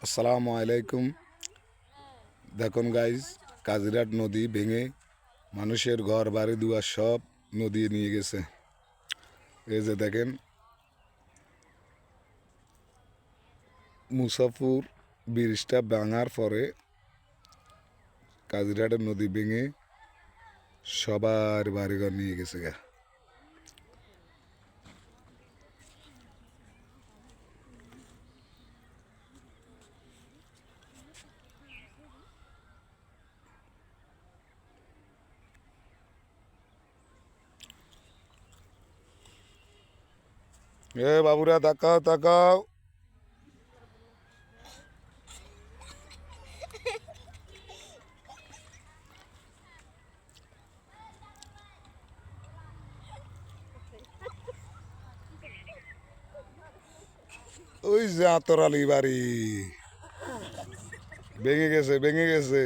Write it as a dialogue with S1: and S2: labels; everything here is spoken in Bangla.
S1: আসসালামু আলাইকুম। দেখুন গাইজ, কাজিরাট নদী ভেঙে মানুষের ঘর বাড়ি দুয়ার সব নদী নিয়ে গেছে। এই যে দেখেন, মুসাফুর ব্রিজটা ভাঙার পরে কাজিরাটের নদী ভেঙে সবার বাড়িঘর নিয়ে গেছে গা। এ বাবুরা তাকাও তাকাও। ওই যে আতর আলী বাড়ি ভেঙে গেছে ভেঙে গেছে।